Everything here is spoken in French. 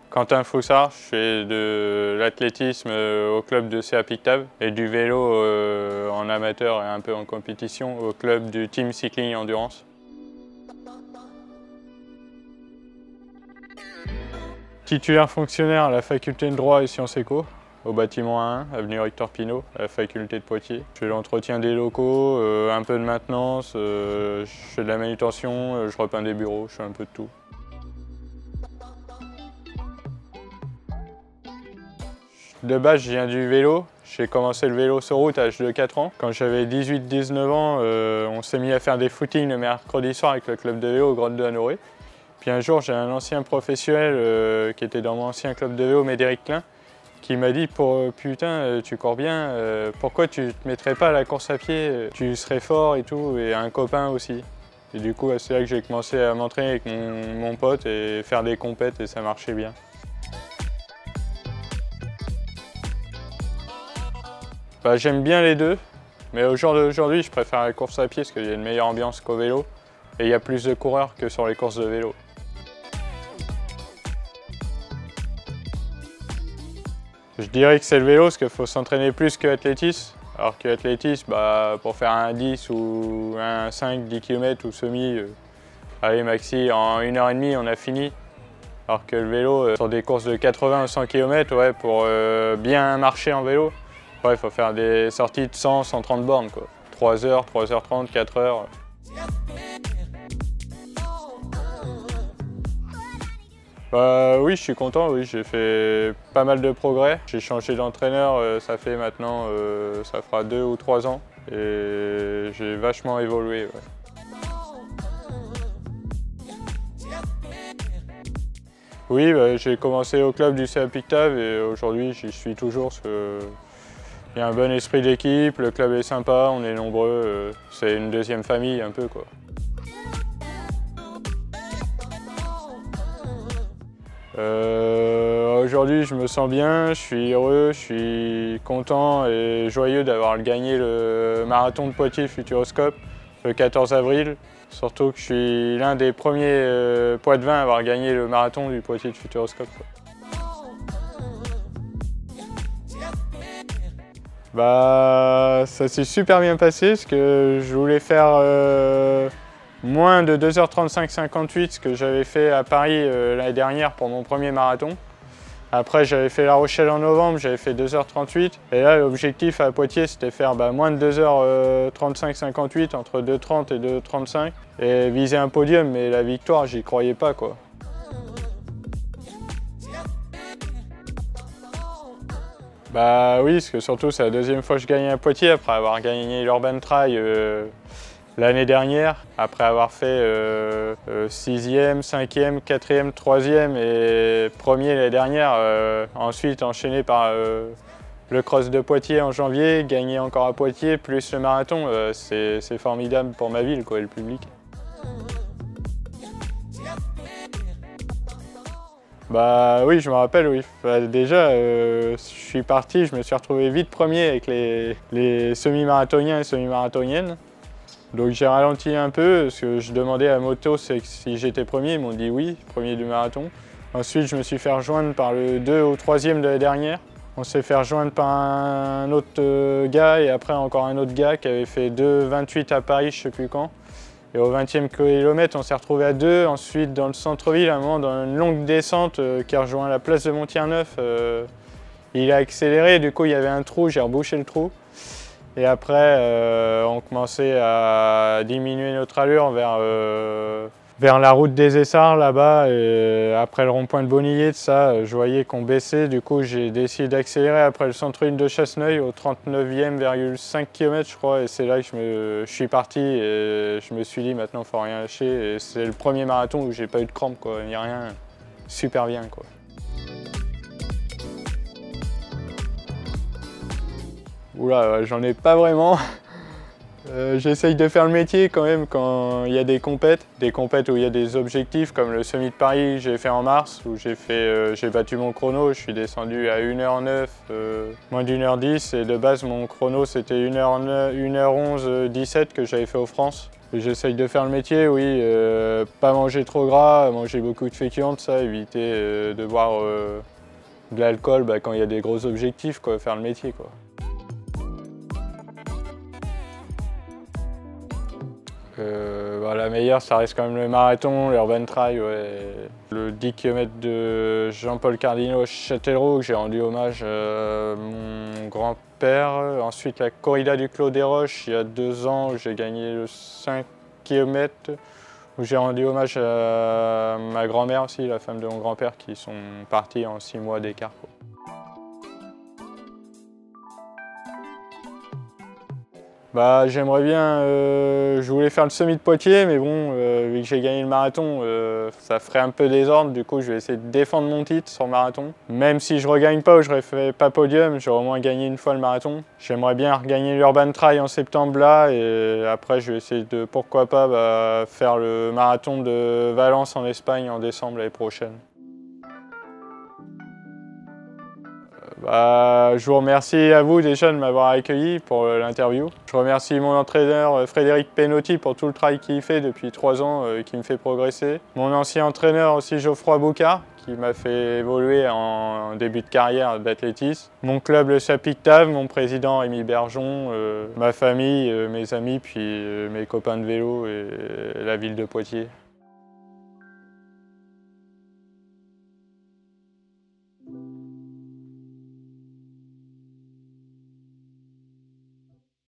Quentin Foussard, je fais de l'athlétisme au club de CA Pictave et du vélo en amateur et un peu en compétition au club du Team Cycling Endurance. Titulaire fonctionnaire à la faculté de droit et sciences éco, au bâtiment 1, avenue Victor Pinault, à la faculté de Poitiers. Je fais l'entretien des locaux, un peu de maintenance, je fais de la manutention, je repeins des bureaux, je fais un peu de tout. De base, je viens du vélo. J'ai commencé le vélo sur route à l'âge de 4 ans. Quand j'avais 18-19 ans, on s'est mis à faire des footings le mercredi soir avec le club de vélo aux Grottes de Hanoré. Puis un jour, j'ai un ancien professionnel qui était dans mon ancien club de vélo, Médéric Klein, qui m'a dit putain, tu cours bien, pourquoi tu ne te mettrais pas à la course à pied, tu serais fort et tout, et un copain aussi. Et du coup, c'est là que j'ai commencé à m'entraîner avec mon pote et faire des compètes et ça marchait bien. Bah, j'aime bien les deux, mais au jour d'aujourd'hui, je préfère la course à pied parce qu'il y a une meilleure ambiance qu'au vélo et il y a plus de coureurs que sur les courses de vélo. Je dirais que c'est le vélo parce qu'il faut s'entraîner plus que l'athlétisme. Alors que l'athlétisme, bah, pour faire un 10 ou un 5-10 km ou semi, allez maxi, en 1h30 on a fini. Alors que le vélo, sur des courses de 80 ou 100 km, ouais, pour bien marcher en vélo, il faut faire des sorties de 100-130 bornes, quoi. 3h, 3h30, 4h. Bah, oui, je suis content, oui, j'ai fait pas mal de progrès. J'ai changé d'entraîneur, ça fait maintenant, ça fera 2 ou 3 ans. Et j'ai vachement évolué. Ouais. Oui, bah, j'ai commencé au club du CA Pictave et aujourd'hui j'y suis toujours. Il y a un bon esprit d'équipe, le club est sympa, on est nombreux, c'est une deuxième famille un peu, quoi. Aujourd'hui je me sens bien, je suis heureux, je suis content et joyeux d'avoir gagné le marathon de Poitiers Futuroscope le 14 avril. Surtout que je suis l'un des premiers Poitevins à avoir gagné le marathon du Poitiers de Futuroscope, quoi. Bah, ça s'est super bien passé parce que je voulais faire moins de 2h35-58, ce que j'avais fait à Paris l'année dernière pour mon premier marathon. Après, j'avais fait La Rochelle en novembre, j'avais fait 2h38. Et là, l'objectif à Poitiers, c'était faire moins de 2h35-58, entre 2h30 et 2h35. Et viser un podium, mais la victoire, j'y croyais pas, quoi. Bah oui, parce que surtout c'est la deuxième fois que je gagne à Poitiers après avoir gagné l'Urban Trail l'année dernière, après avoir fait 6e, 5e, 4e, 3e et premier l'année dernière, ensuite enchaîné par le cross de Poitiers en janvier, gagné encore à Poitiers, plus le marathon, c'est formidable pour ma ville, quoi, et le public. Bah oui, je me rappelle, oui. Bah, déjà, je suis parti, je me suis retrouvé vite premier avec les semi-marathoniens et semi-marathoniennes. Donc j'ai ralenti un peu, parce que je demandais à Moto si j'étais premier, ils m'ont dit oui, premier du marathon. Ensuite, je me suis fait rejoindre par le 2 ou 3e de la dernière. On s'est fait rejoindre par un autre gars et après encore un autre gars qui avait fait 2,28 à Paris, je ne sais plus quand. Et au 20e kilomètre, on s'est retrouvé à 2. Ensuite, dans le centre-ville, à un moment, dans une longue descente qui a rejoint la place de Montierneuf, il a accéléré. Du coup, il y avait un trou, j'ai rebouché le trou. Et après, on commençait à diminuer notre allure vers la route des Essarts, là-bas. Et après le rond-point de Bonilliers, je voyais qu'on baissait. Du coup, j'ai décidé d'accélérer après le centre-ville de Chasseneuil au 39,5 km, je crois. Et c'est là que je suis parti et je me suis dit, maintenant, il ne faut rien lâcher. Et c'est le premier marathon où j'ai pas eu de crampes, quoi, ni rien. Super bien, quoi. Oula, j'en ai pas vraiment. J'essaye de faire le métier quand même quand il y a des compètes où il y a des objectifs comme le Semi de Paris que j'ai fait en mars où j'ai battu mon chrono, je suis descendu à 1h09, moins d'1h10 et de base mon chrono c'était 1h11 17 que j'avais fait aux France. J'essaye de faire le métier, oui, pas manger trop gras, manger beaucoup de féculents, ça, éviter de boire de l'alcool quand il y a des gros objectifs, quoi, faire le métier, quoi. La meilleure, ça reste quand même le marathon, l'Urban Trail, ouais. Le 10 km de Jean-Paul Cardinaux Châtellerault, que j'ai rendu hommage à mon grand-père. Ensuite, la corrida du Clos des Roches, il y a 2 ans, j'ai gagné le 5 km, où j'ai rendu hommage à ma grand-mère aussi, la femme de mon grand-père, qui sont partis en 6 mois d'écart. J'aimerais bien, je voulais faire le semi de Poitiers, mais bon, vu que j'ai gagné le marathon, ça ferait un peu désordre. Du coup, je vais essayer de défendre mon titre sur le marathon. Même si je ne regagne pas ou je ne refais pas podium, j'aurai au moins gagné une fois le marathon. J'aimerais bien regagner l'Urban Trail en septembre là, et après je vais essayer de, pourquoi pas, faire le marathon de Valence en Espagne en décembre l'année prochaine. Je vous remercie à vous déjà de m'avoir accueilli pour l'interview. Je remercie mon entraîneur Frédéric Penotti pour tout le travail qu'il fait depuis 3 ans, qui me fait progresser. Mon ancien entraîneur aussi Geoffroy Boucard, qui m'a fait évoluer en début de carrière d'athlétisme. Mon club le Sapictave, mon président Rémi Bergeon, ma famille, mes amis, puis mes copains de vélo et la ville de Poitiers.